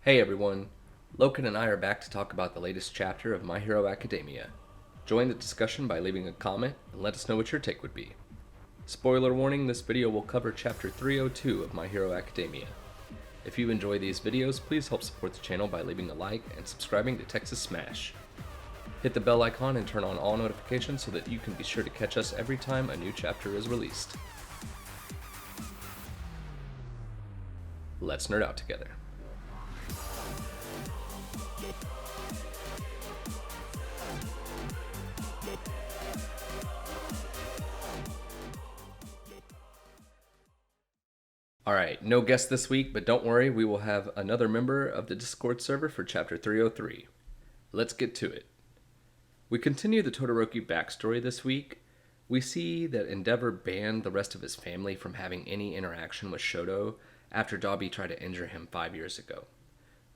Hey everyone, Logan and I are back to talk about the latest chapter of My Hero Academia. Join the discussion by leaving a comment and let us know what your take would be. Spoiler warning, this video will cover chapter 302 of My Hero Academia. If you enjoy these videos, please help support the channel by leaving a like and subscribing to Texas Smash. Hit the bell icon and turn on all notifications so that you can be sure to catch us every time a new chapter is released. Let's nerd out together. Alright, no guest this week, but don't worry, we will have another member of the Discord server for chapter 303. Let's get to it. We continue the Todoroki backstory this week. We see that Endeavor banned the rest of his family from having any interaction with Shoto after Dabi tried to injure him 5 years ago.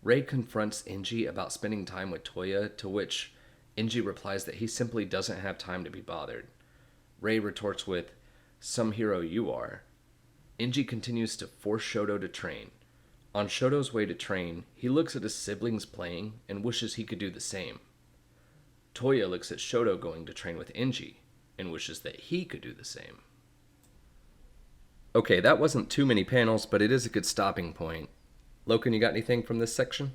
Rei confronts Inji about spending time with Toya, to which Inji replies that he simply doesn't have time to be bothered. Rei retorts with, "Some hero you are." Inji continues to force Shoto to train. On Shoto's way to train, he looks at his siblings playing and wishes he could do the same. Toya looks at Shoto going to train with Inji and wishes that he could do the same. Okay, that wasn't too many panels, but it is a good stopping point. Loken, you got anything from this section?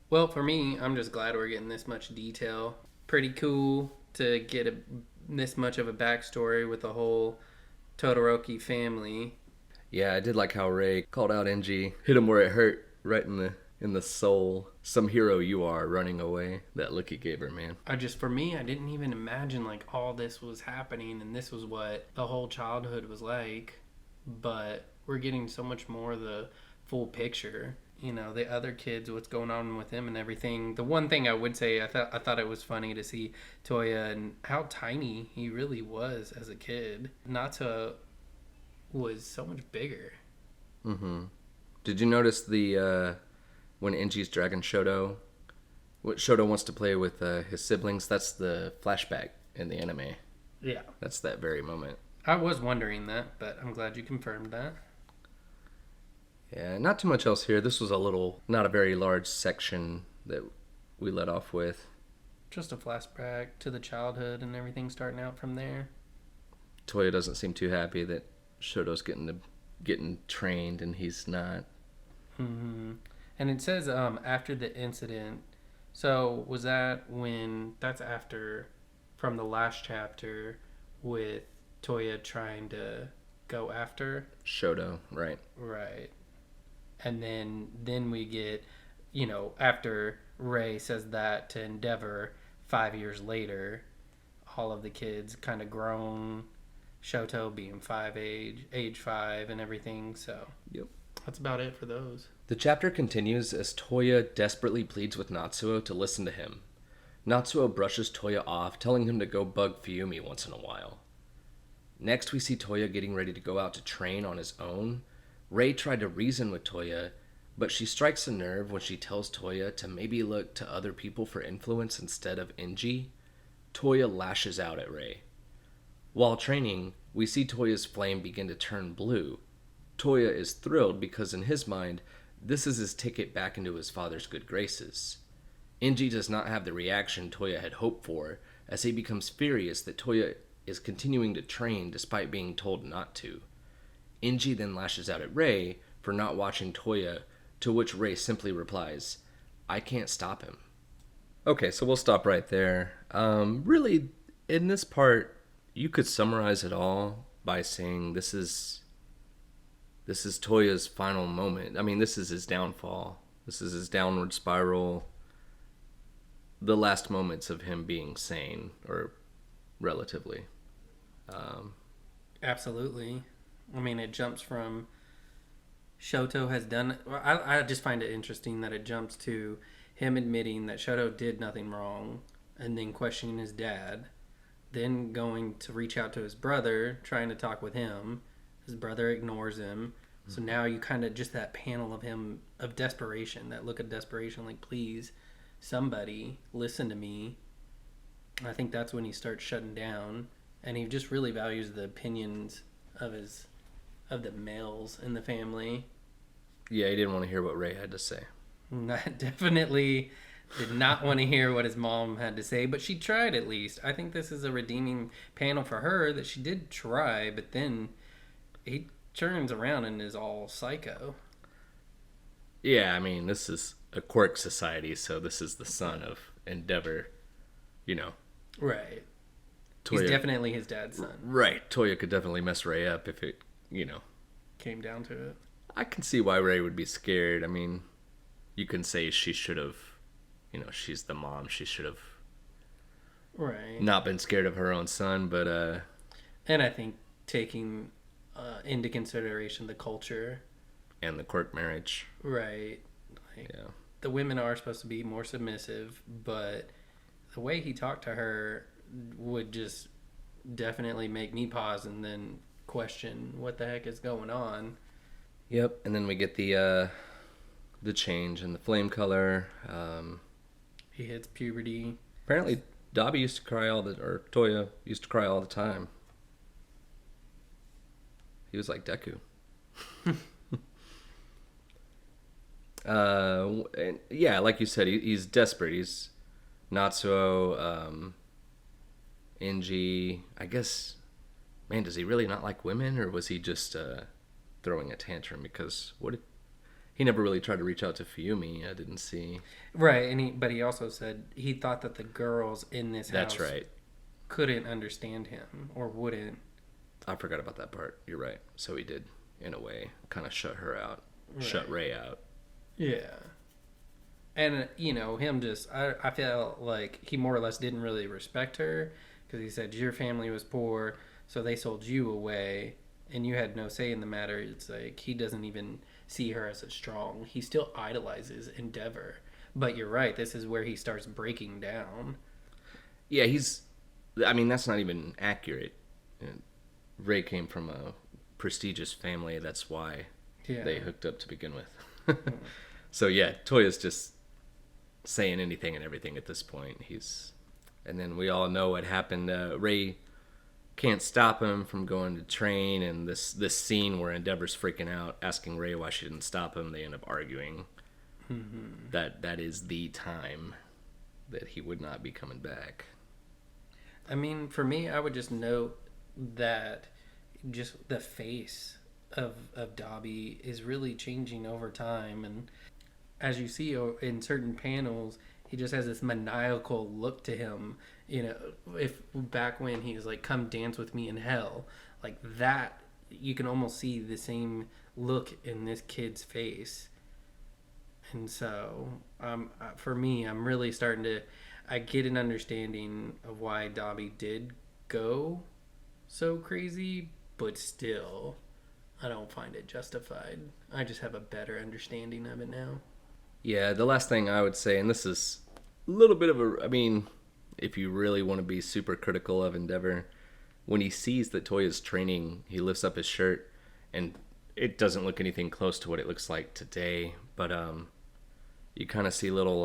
Well, for me, I'm just glad we're getting this much detail. Pretty cool to get this much of a backstory with the whole Todoroki family. Yeah, I did like how Rei called out Inji, hit him where it hurt, right in the soul. "Some hero you are," running away. That look he gave her, man. I didn't even imagine like all this was happening and this was what the whole childhood was like. But we're getting so much more of the full picture. You know, the other kids, what's going on with them and everything. The one thing I would say, I thought it was funny to see Toya and how tiny he really was as a kid. Natsuo was so much bigger. Mm-hmm. Did you notice the when Inji's dragging Shoto? What Shoto wants to play with his siblings? That's the flashback in the anime. Yeah. That's that very moment. I was wondering that, but I'm glad you confirmed that. Yeah, not too much else here. This was not a very large section that we let off with. Just a flashback to the childhood and everything starting out from there. Toya doesn't seem too happy that Shoto's getting trained and he's not. Mm-hmm. And it says after the incident. So was that when? That's after from the last chapter with Toya trying to go after Shoto, right? Right. And then we get, after Rei says that to Endeavor 5 years later, all of the kids kind of grown, Shoto being age 5 and everything, so yep. That's about it for those. The chapter continues as Toya desperately pleads with Natsuo to listen to him. Natsuo brushes Toya off, telling him to go bug Fuyumi once in a while. Next we see Toya getting ready to go out to train on his own. Rei tried to reason with Toya, but she strikes a nerve when she tells Toya to maybe look to other people for influence instead of Inji. Toya lashes out at Rei. While training, we see Toya's flame begin to turn blue. Toya is thrilled because in his mind, this is his ticket back into his father's good graces. Inji does not have the reaction Toya had hoped for, as he becomes furious that Toya is continuing to train despite being told not to. Inji then lashes out at Rei for not watching Toya, to which Rei simply replies, "I can't stop him." Okay, so we'll stop right there. Really, in this part, you could summarize it all by saying this is Toya's final moment. I mean, this is his downfall. This is his downward spiral. The last moments of him being sane, or relatively. Absolutely. I mean, it jumps from Shoto has done. Well, I just find it interesting that it jumps to him admitting that Shoto did nothing wrong, and then questioning his dad, then going to reach out to his brother, trying to talk with him. His brother ignores him. Mm-hmm. So now you kind of just that panel of him of desperation, that look of desperation, like, please, somebody listen to me. I think that's when he starts shutting down, and he just really values the opinions of the males in the family. Yeah, he didn't want to hear what Ray had to say. I definitely did not want to hear what his mom had to say, but she tried at least. I think this is a redeeming panel for her that she did try, but then he turns around and is all psycho. Yeah, I mean, this is a quirk society, so this is the son of Endeavor, you know. Right. Toya, He's definitely his dad's son. right. Toya could definitely mess Ray up if it, Came down to it. I can see why Ray would be scared. I mean, you can say she should have, she's the mom. She should have Right. not been scared of her own son, but And I think taking into consideration the culture. and the quirk marriage. Right. Like, Yeah. the women are supposed to be more submissive, but the way he talked to her would just definitely make me pause and then question what the heck is going on. Yep, and then we get the change in the flame color. He hits puberty. Apparently, Dobby used to cry or Toya used to cry all the time. He was like Deku. And yeah, like you said, he's desperate. He's Natsuo, Inji. I guess, man, does he really not like women, or was he just throwing a tantrum? Because he never really tried to reach out to Fuyumi. I didn't see. Right, but he also said he thought that the girls in this That's house right. couldn't understand him or wouldn't. I forgot about that part. You're right. So he did, in a way, kind of shut her out, Right. shut Ray out. Yeah. And, him just, I feel like he more or less didn't really respect her because he said your family was poor, so they sold you away and you had no say in the matter. It's like he doesn't even see her as a strong. He still idolizes Endeavor. But you're right, this is where he starts breaking down. Yeah, that's not even accurate. Ray came from a prestigious family. That's why they hooked up to begin with. So yeah, Toya's just saying anything and everything at this point. And then we all know what happened. Ray can't stop him from going to train, and this scene where Endeavor's freaking out, asking Ray why she didn't stop him. They end up arguing. Mm-hmm. That is the time that he would not be coming back. I mean, for me, I would just note that just the face of Dobby is really changing over time, and as you see in certain panels, he just has this maniacal look to him. If back when he was like, "Come dance with me in hell," like that, you can almost see the same look in this kid's face. And so, for me, I'm really starting to, I get an understanding of why Dobby did go so crazy, but still, I don't find it justified. I just have a better understanding of it now. Yeah, the last thing I would say, and this is a little bit of if you really want to be super critical of Endeavor, when he sees that Toya's training, he lifts up his shirt, and it doesn't look anything close to what it looks like today, but you kind of see little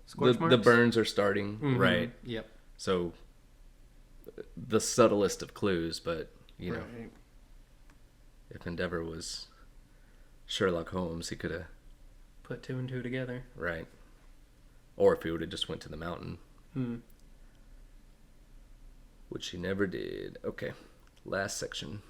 Scorch the marks? burns are starting, Mm-hmm. right? Yep. So the subtlest of clues, but Right. if Endeavor was Sherlock Holmes, he could have Put two and two together. right, or if he would have just went to the mountain, which he never did. Okay, last section.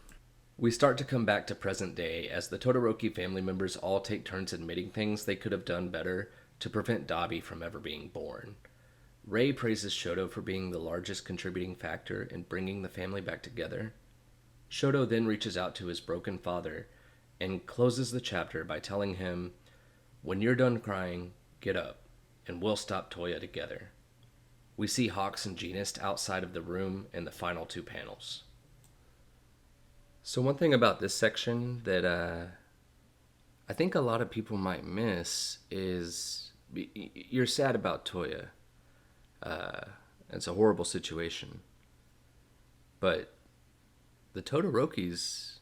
We start to come back to present day as the Todoroki family members all take turns admitting things they could have done better to prevent Dobby from ever being born. Ray praises Shoto for being the largest contributing factor in bringing the family back together. Shoto then reaches out to his broken father and closes the chapter by telling him, "When you're done crying, get up, and we'll stop Toya together." We see Hawks and Genist outside of the room in the final two panels. So one thing about this section that I think a lot of people might miss is you're sad about Toya. It's a horrible situation. But the Todorokis,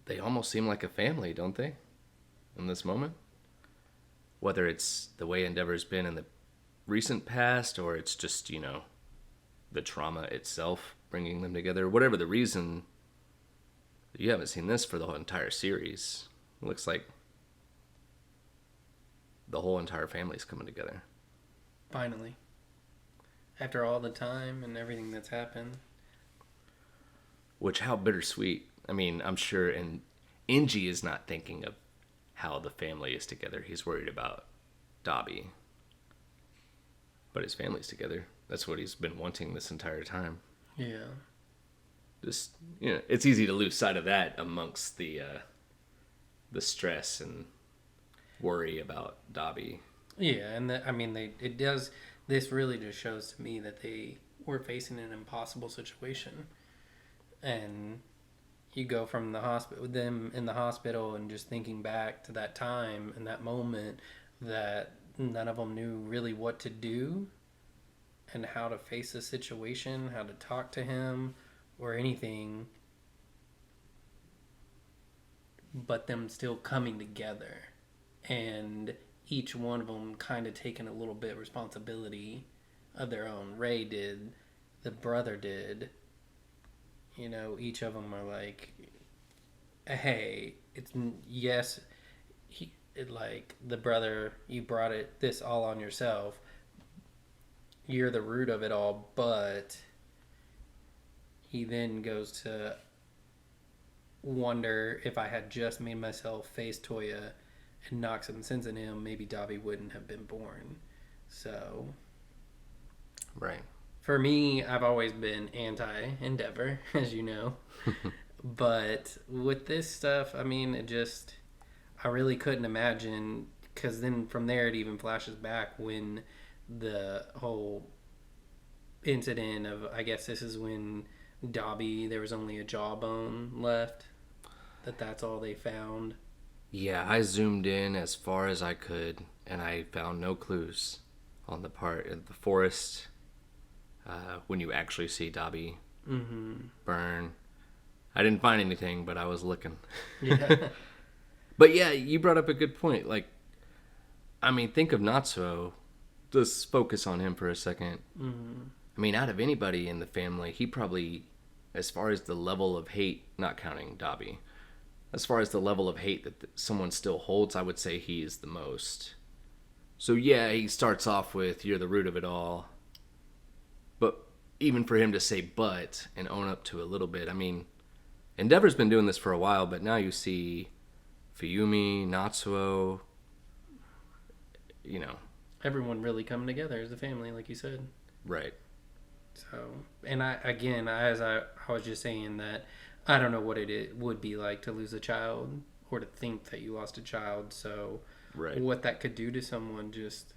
they almost seem like a family, don't they? In this moment? Whether it's the way Endeavor's been in the recent past, or it's just, the trauma itself bringing them together. Whatever the reason, You haven't seen this for the whole entire series. It looks like the whole entire family's coming together. Finally. After all the time and everything that's happened. Which, how bittersweet. I mean, I'm sure, and Inji is not thinking of how the family is together. He's worried about Dabi. But his family's together. That's what he's been wanting this entire time. Yeah. Just, it's easy to lose sight of that amongst the stress and worry about Dabi. Yeah, and it does. This really just shows to me that they were facing an impossible situation, and you go from the hospital with them in the hospital and just thinking back to that time and that moment that none of them knew really what to do and how to face the situation, how to talk to him or anything, but them still coming together and each one of them kind of taking a little bit of responsibility of their own. Ray did, the brother did. Each of them are like, hey, like the brother, you brought this all on yourself. You're the root of it all, but he then goes to wonder if I had just made myself face Toya and knock some sense in him, maybe Dabi wouldn't have been born. So, right. For me, I've always been anti-Endeavor, as you know. But with this stuff, I really couldn't imagine, because then from there it even flashes back when the whole incident of, I guess this is when Dabi, there was only a jawbone left, that's all they found. Yeah, I zoomed in as far as I could, and I found no clues on the part of the forest when you actually see Dabi burn. I didn't find anything, but I was looking. Yeah. But yeah, you brought up a good point. Think of Natsuo. Just focus on him for a second. Mm-hmm. Out of anybody in the family, he probably, as far as the level of hate, not counting Dabi, as far as the level of hate that someone still holds, I would say he is the most. So yeah, he starts off with, you're the root of it all. But even for him to say but and own up to a little bit, Endeavor's been doing this for a while, but now you see Fuyumi, Natsuo, Everyone really coming together as a family, like you said. Right. So, and as I was just saying that, I don't know what it would be like to lose a child or to think that you lost a child. So, right. What that could do to someone just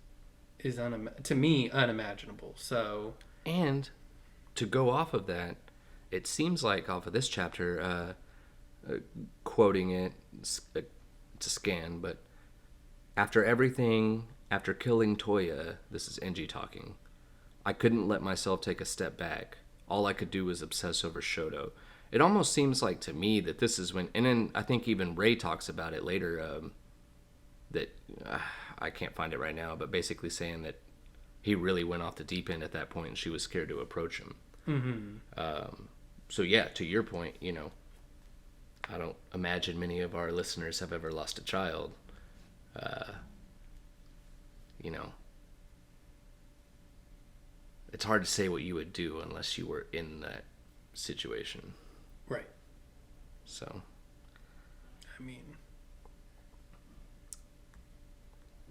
is, to me, unimaginable. So, and to go off of that, it seems like off of this chapter, quoting it, it's a scan, but after everything, after killing Toya, this is Enji talking, I couldn't let myself take a step back. All I could do was obsess over Shoto. It almost seems like to me that this is when, and then I think even Ray talks about it later, that I can't find it right now, but basically saying that he really went off the deep end at that point and she was scared to approach him. Mm-hmm. So yeah, to your point, I don't imagine many of our listeners have ever lost a child. It's hard to say what you would do unless you were in that situation. Right. So.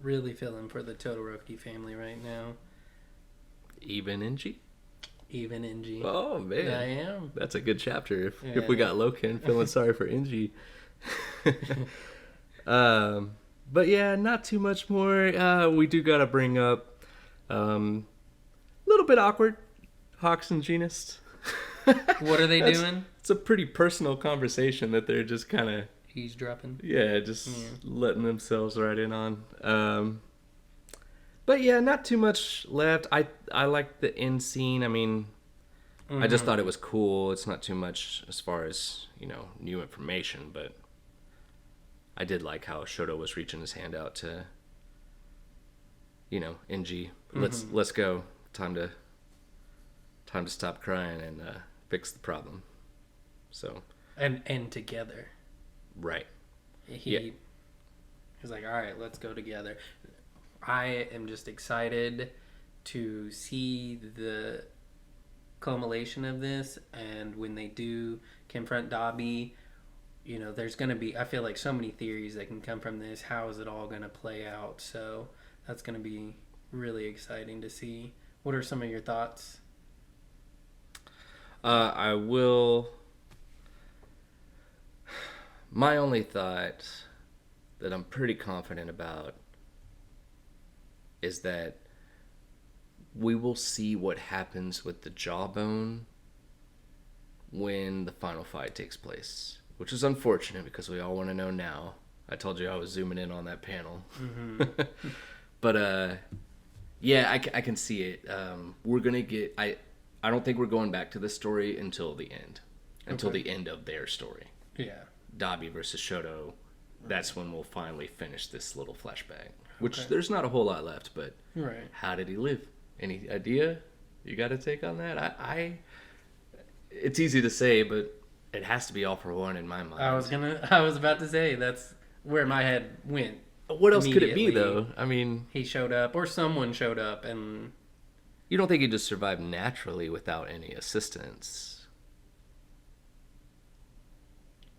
Really feeling for the Todoroki family right now. Even Enji? Even Enji. Oh, man. I am. That's a good chapter. If we got Loken feeling sorry for Enji. But yeah, not too much more. We do got to bring up a little bit awkward. Hawks and Genist. What are they doing? It's a pretty personal conversation that they're just kind of eavesdropping. Yeah, just letting themselves right in on. But yeah, not too much left. I like the end scene. I just thought it was cool. It's not too much as far as, new information, but I did like how Shoto was reaching his hand out to, Enji. Let's go. Time to stop crying and fix the problem. So and together. Right. He was like, all right, let's go together. I am just excited to see the culmination of this, and when they do confront Dobby, there's going to be, I feel like, so many theories that can come from this. How is it all going to play out? So that's going to be really exciting to see. What are some of your thoughts? I will. My only thought that I'm pretty confident about is that we will see what happens with the Jawbone when the final fight takes place, which is unfortunate because we all want to know now. I told you I was zooming in on that panel. Mm-hmm. But yeah, I can see it. We're gonna get. I don't think we're going back to this story until the end, the end of their story. Yeah. Dobby versus Shoto. That's when we'll finally finish this little flashback. Which there's not a whole lot left, but how did he live? Any idea? You got a take on that? I it's easy to say, but it has to be All for One in my mind. I was about to say that's where my head went. What else could it be, though? I mean, he showed up, or someone showed up, and you don't think he just survived naturally without any assistance?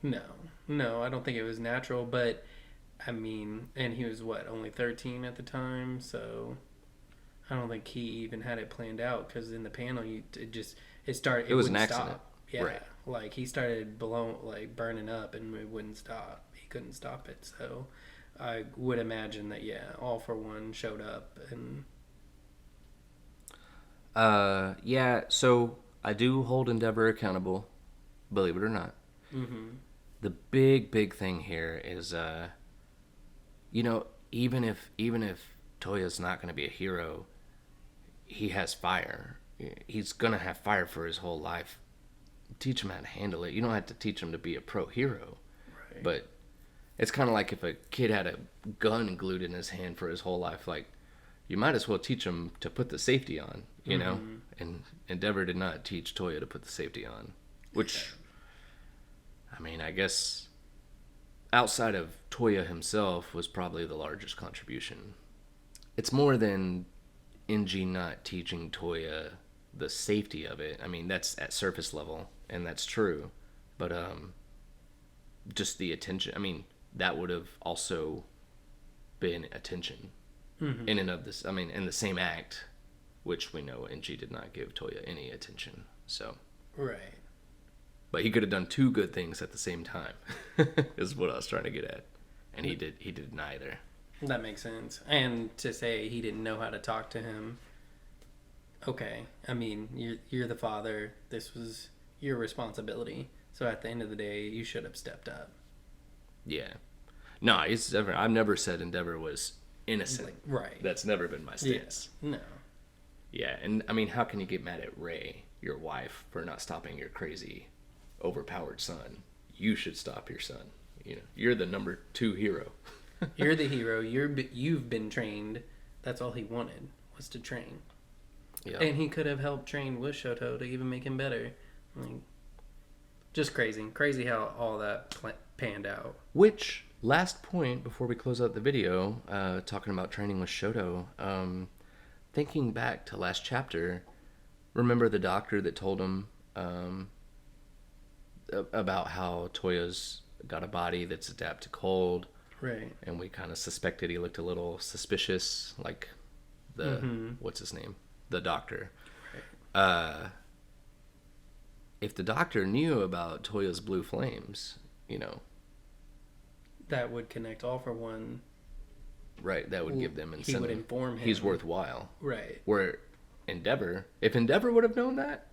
No, I don't think it was natural. But I mean, and he was only 13 at the time, so I don't think he even had it planned out. Because in the panel, it started. It was an wouldn't accident. Stop. Yeah, right. Like he started burning up, and it wouldn't stop. He couldn't stop it, so I would imagine that All for One showed up and. Yeah. So I do hold Endeavor accountable, believe it or not. Mm-hmm. The big thing here is, even if Toya's not going to be a hero, he has fire. He's going to have fire for his whole life. Teach him how to handle it. You don't have to teach him to be a pro hero. Right. But it's kind of like if a kid had a gun glued in his hand for his whole life, like, you might as well teach him to put the safety on, you know? And Endeavor did not teach Toya to put the safety on, which, I mean, I guess outside of Toya himself was probably the largest contribution. It's more than NG not teaching Toya the safety of it. I mean, that's at surface level, and that's true. But just the attention. I mean, that would have also been attention in and of this. I mean, in the same act, which we know NG did not give Toya any attention. So right. But he could have done two good things at the same time, is what I was trying to get at. And he did neither. That makes sense. And to say he didn't know how to talk to him, okay. I mean, you're the father. This was your responsibility. So at the end of the day, you should have stepped up. Yeah. No, I've never said Endeavor was innocent. Right. That's never been my stance. Yeah. No. Yeah, and I mean, how can you get mad at Ray, your wife, for not stopping your crazy, overpowered son? You should stop your son. You know, you're the number 2 hero. You're the hero. You've been trained. That's all he wanted, was to train. Yeah. And he could have helped train with Shoto to even make him better. Like, just crazy. Crazy how all that panned out. Which, last point before we close out the video, talking about training with Shoto, thinking back to last chapter, remember the doctor that told him about how Toya's got a body that's adapted to cold? Right. And we kind of suspected he looked a little suspicious, like what's his name? The doctor. Right. If the doctor knew about Toya's blue flames, you know, that would connect All for One. Right, that would give them incentive. He would inform him. He's worthwhile. Right. Where if Endeavor would have known that,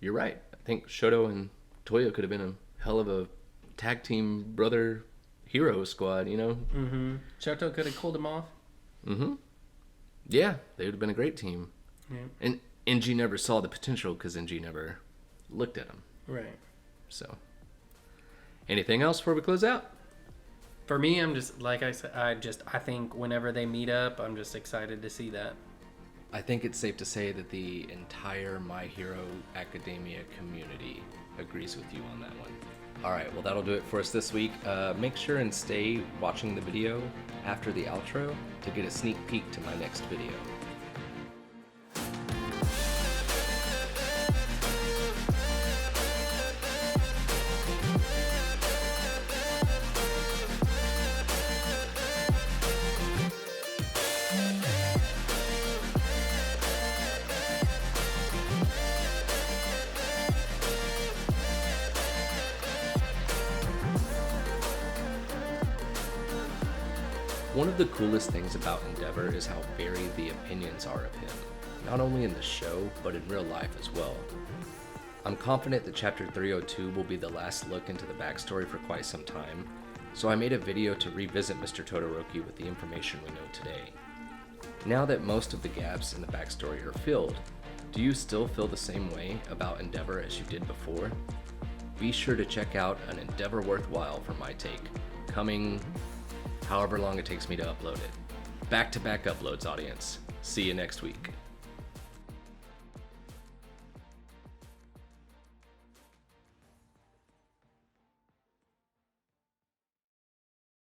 you're right. I think Shoto and Toya could have been a hell of a tag team brother hero squad, you know? Mm-hmm. Shoto could have cooled him off. Mm-hmm. Yeah, they would have been a great team. Yeah. And NG never saw the potential because NG never looked at him. Right. So, anything else before we close out? For me, I'm just, like I said, I think whenever they meet up, I'm just excited to see that. I think it's safe to say that the entire My Hero Academia community agrees with you on that one. Alright, well that'll do it for us this week. Make sure and stay watching the video after the outro to get a sneak peek to my next video. One of the coolest things about Endeavor is how varied the opinions are of him, not only in the show, but in real life as well. I'm confident that Chapter 302 will be the last look into the backstory for quite some time, so I made a video to revisit Mr. Todoroki with the information we know today. Now that most of the gaps in the backstory are filled, do you still feel the same way about Endeavor as you did before? Be sure to check out an Endeavor worthwhile for my take, coming however long it takes me to upload it. Back-to-back uploads, audience. See you next week.